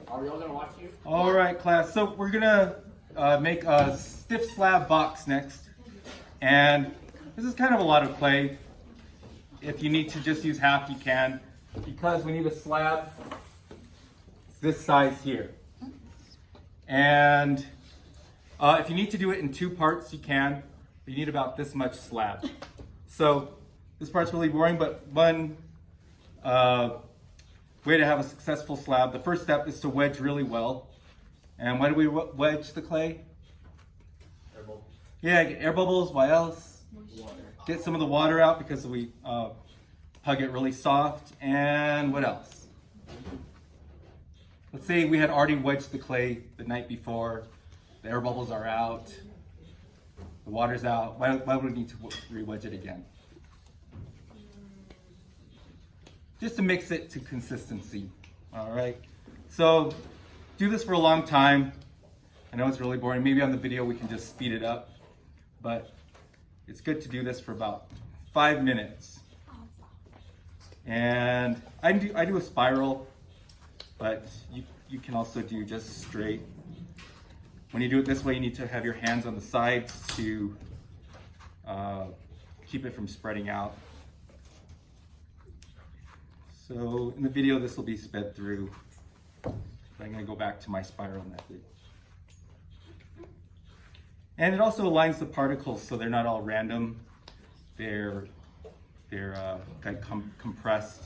Are we all gonna watch you? All right, class. So we're gonna make a stiff slab box next, and this is kind of a lot of clay. If you need to just use half, you can, because we need a slab this size here. And if you need to do it in 2 parts, you can. You need about this much slab. So this part's really boring, but one way to have a successful slab, the first step is to wedge really well. And why do we wedge the clay? Air bubbles. Yeah, get air bubbles. Why else? Water. Get some of the water out because we hug it really soft. And what else? Let's say we had already wedged the clay the night before. The air bubbles are out. The water's out. Why would we need to re-wedge it again? Just to mix it to consistency. All right. So do this for a long time. I know it's really boring. Maybe on the video we can just speed it up, but it's good to do this for about 5 minutes. And I do a spiral, but you can also do just straight. When you do it this way, you need to have your hands on the sides to keep it from spreading out. So in the video, this will be sped through. But I'm gonna go back to my spiral method. And it also aligns the particles so they're not all random. They're kind of compressed,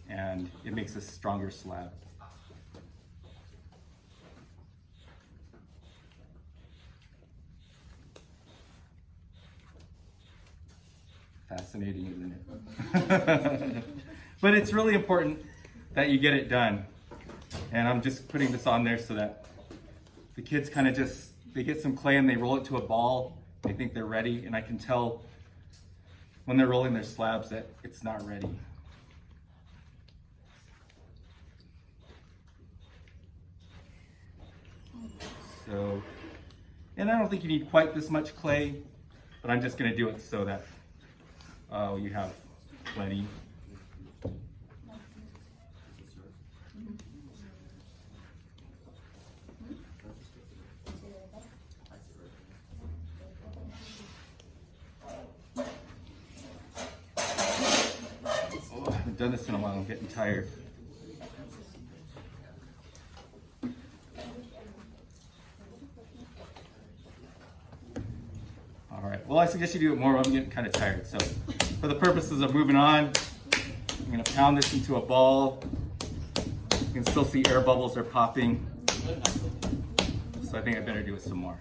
and it makes a stronger slab. Fascinating, isn't it? But it's really important that you get it done. And I'm just putting this on there so that the kids kind of they get some clay and they roll it to a ball. They think they're ready, and I can tell when they're rolling their slabs that it's not ready. So, and I don't think you need quite this much clay, but I'm just gonna do it so that you have plenty. I haven't done this in a while, I'm getting tired. All right, well, I suggest you do it more, I'm getting kind of tired. So for the purposes of moving on, I'm gonna pound this into a ball. You can still see air bubbles are popping. So I think I better do it some more.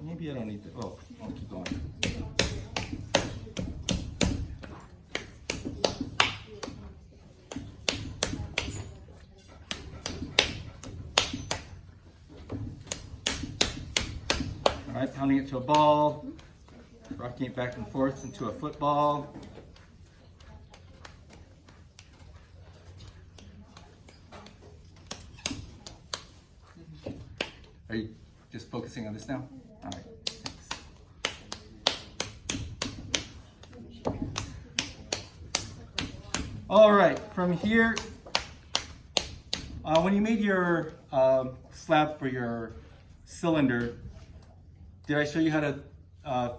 Maybe I don't need to, oh, I'll keep going. All right, pounding it to a ball, rocking it back and forth into a football. Are you just focusing on this now? All right, thanks. All right, from here, when you made your slab for your cylinder, did I show you how to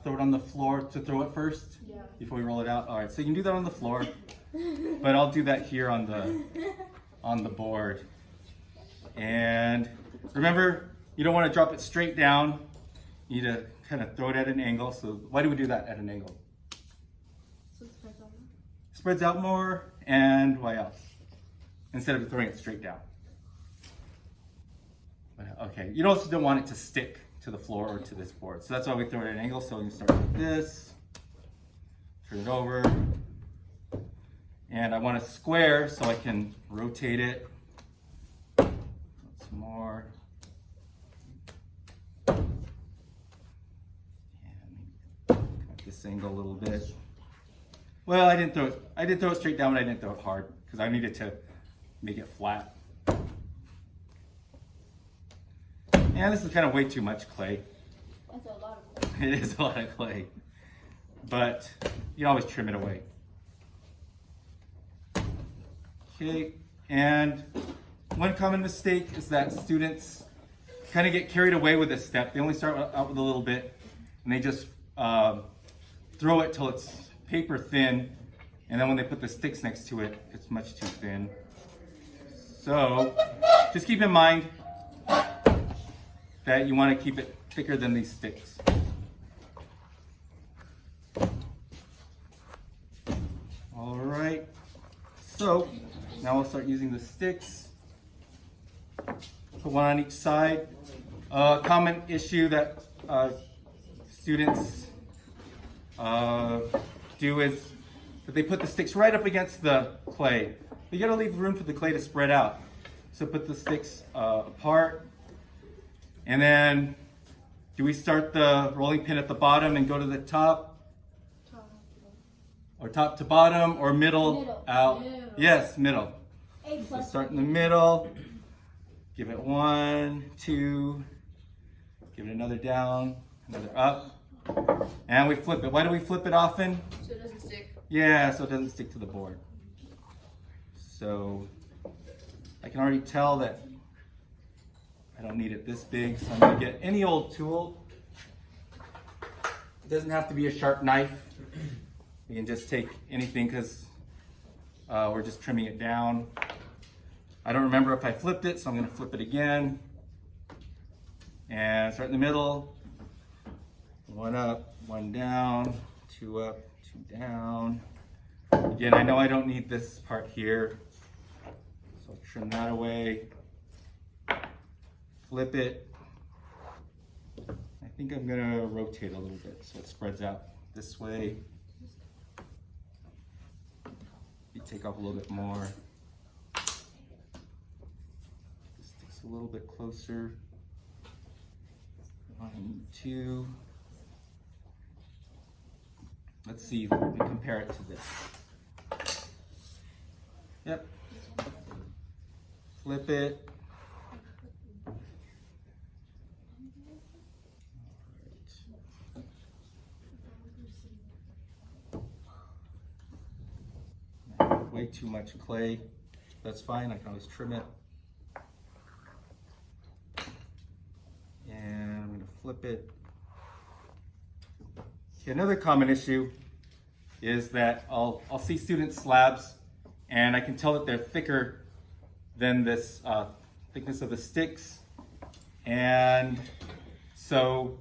throw it on the floor to throw it first? Yeah. Before we roll it out? All right, so you can do that on the floor, but I'll do that here on the board. And remember, you don't want to drop it straight down. You need to kind of throw it at an angle. So why do we do that at an angle? So it spreads out. Spreads out more, and why else? Instead of throwing it straight down. Okay, you also don't want it to stick to the floor or to this board. So that's why we throw it at an angle. So you start like this, turn it over, and I want a square so I can rotate it. Some more. And maybe cut this angle a little bit. Well, I did throw it straight down, but I didn't throw it hard because I needed to make it flat. And this is kind of way too much clay. That's a lot of clay. It is a lot of clay. But you can always trim it away. Okay, and one common mistake is that students kind of get carried away with this step. They only start out with a little bit, and they just throw it till it's paper thin, and then when they put the sticks next to it, it's much too thin. So just keep in mind that you want to keep it thicker than these sticks. All right, so now we'll start using the sticks. Put one on each side. A common issue that students do is that they put the sticks right up against the clay. You gotta leave room for the clay to spread out. So put the sticks apart. And then, do we start the rolling pin at the bottom and go to the top? Or top to bottom, or middle out? Middle. Yes, middle. A So plus. start in the middle. Give it 1, 2. Give it another down, another up. And we flip it. Why do we flip it often? So it doesn't stick. Yeah, so it doesn't stick to the board. So I can already tell that I don't need it this big, so I'm gonna get any old tool. It doesn't have to be a sharp knife. You can just take anything because we're just trimming it down. I don't remember if I flipped it, so I'm gonna flip it again. And start in the middle. 1 up, 1 down, 2 up, 2 down. Again, I know I don't need this part here, so I'll trim that away. Flip it. I think I'm gonna rotate a little bit so it spreads out this way. You take off a little bit more. This sticks a little bit closer. 1, 2. Let's see, let me compare it to this. Yep. Flip it. Way too much clay. That's fine, I can always trim it. And I'm gonna flip it. Okay, another common issue is that I'll see student slabs and I can tell that they're thicker than this thickness of the sticks. And so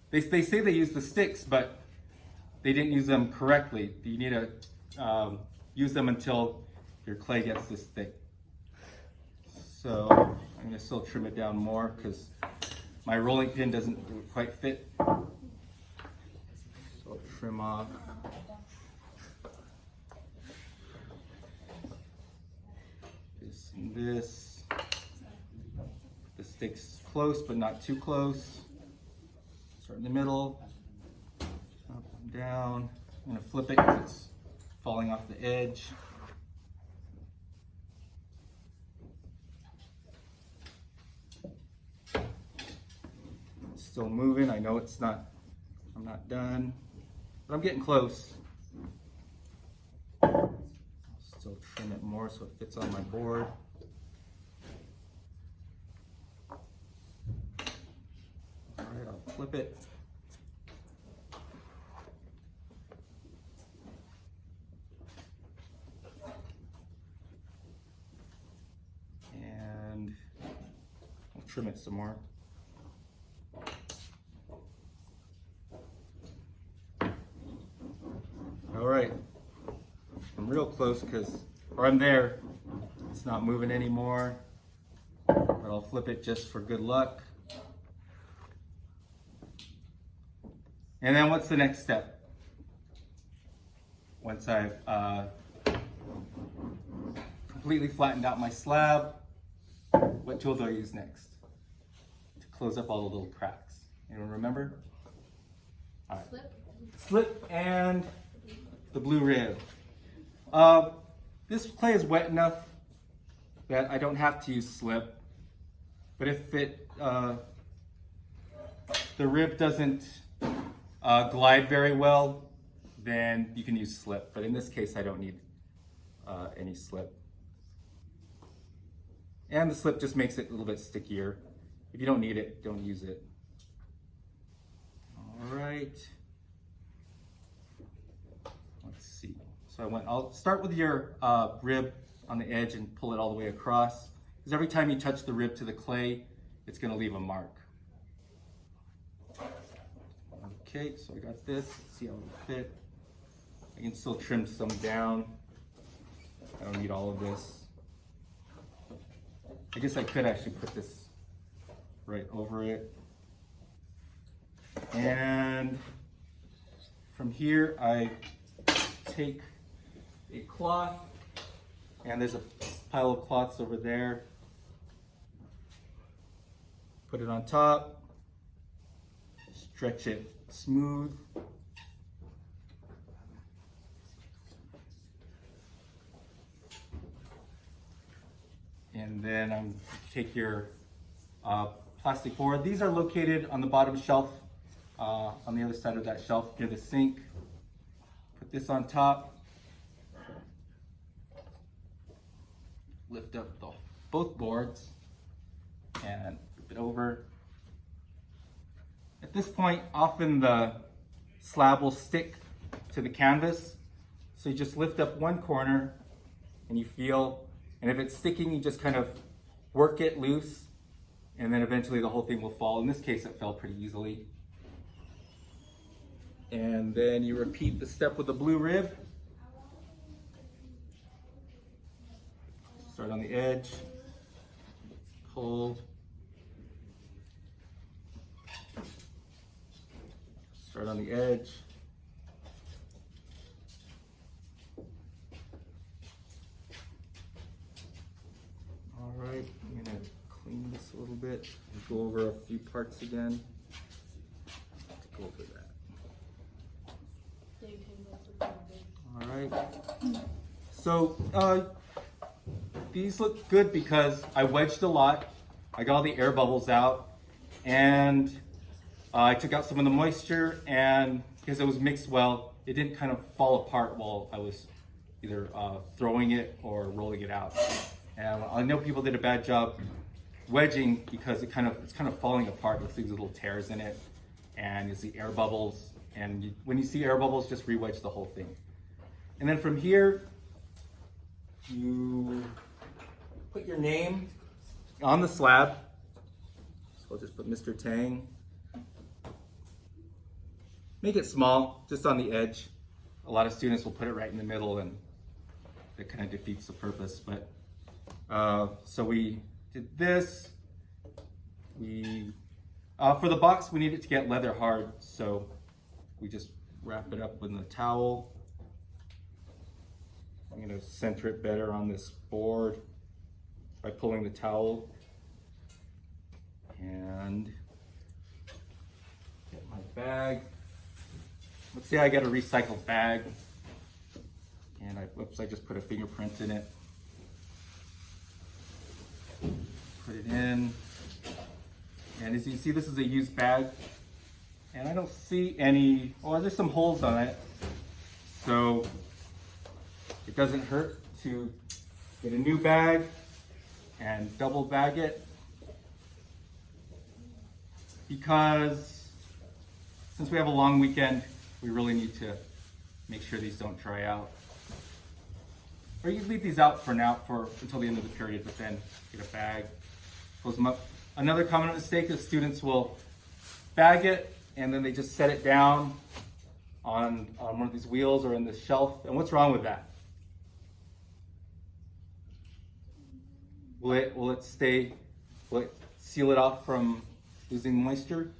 they say they use the sticks, but they didn't use them correctly. You need to use them until your clay gets this thick. So I'm gonna still trim it down more because my rolling pin doesn't quite fit. So I'll trim off. This and this. The sticks close, but not too close. Start in the middle. Up and down. I'm gonna flip it because it's falling off the edge. It's still moving. I know it's not, I'm not done, but I'm getting close. I'll still trim it more so it fits on my board. All right, I'll flip it. And I'll trim it some more. All right, I'm real close or I'm there. It's not moving anymore, but I'll flip it just for good luck. And then what's the next step? Once I've completely flattened out my slab, what tool do I use next to close up all the little cracks? Anyone remember? All right. Slip and the blue rib. This clay is wet enough that I don't have to use slip, but if the rib doesn't glide very well, then you can use slip. But in this case, I don't need any slip. And the slip just makes it a little bit stickier. If you don't need it, don't use it. All right. Let's see. So I'll start with your rib on the edge and pull it all the way across. Because every time you touch the rib to the clay, it's going to leave a mark. Okay, so I got this. Let's see how it'll fit. I can still trim some down. I don't need all of this. I guess I could actually put this right over it. And from here, I take a cloth, and there's a pile of cloths over there. Put it on top, stretch it smooth. And then take your plastic board. These are located on the bottom shelf, on the other side of that shelf near the sink. Put this on top. Lift up both boards and flip it over. At this point, often the slab will stick to the canvas. So you just lift up one corner and you feel, and if it's sticking, you just kind of work it loose, and then eventually the whole thing will fall. In this case, it fell pretty easily. And then you repeat the step with the blue rib. Start on the edge, pull, start on the edge, all right, I'm gonna clean this a little bit and go over a few parts again. Let's go over that. All right, so these look good because I wedged a lot. I got all the air bubbles out, and I took out some of the moisture, and because it was mixed well, it didn't kind of fall apart while I was either throwing it or rolling it out. And I know people did a bad job wedging because it's kind of falling apart. You'll see these little tears in it, and you see air bubbles. And when you see air bubbles, just re-wedge the whole thing. And then from here, you put your name on the slab. So I'll just put Mr. Tang. Make it small, just on the edge. A lot of students will put it right in the middle, and it kind of defeats the purpose. But so we did this. For the box, we need it to get leather hard, so we just wrap it up with a towel. I'm going to center it better on this board by pulling the towel. And get my bag. Let's say I get a recycled bag, and I just put a fingerprint in it. Put it in, and as you can see, this is a used bag, and I don't see any, there's some holes on it, so it doesn't hurt to get a new bag and double bag it, because since we have a long weekend, we really need to make sure these don't dry out. Or you can leave these out for now until the end of the period, but then get a bag, close them up. Another common mistake is students will bag it and then they just set it down on one of these wheels or in the shelf. And what's wrong with that? Will it seal it off from losing moisture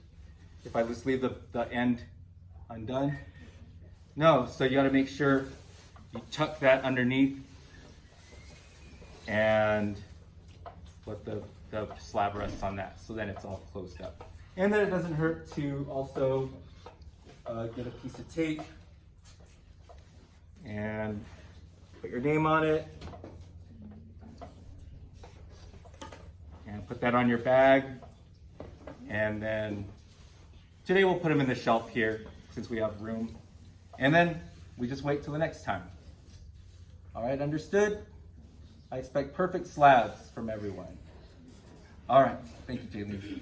if I just leave the end undone? No, so you got to make sure you tuck that underneath and let the slab rest on that, so then it's all closed up. And then it doesn't hurt to also get a piece of tape and put your name on it and put that on your bag. And then today we'll put them in the shelf here. since we have room. And then we just wait till the next time. All right, understood? I expect perfect slabs from everyone. All right, thank you, Jamie.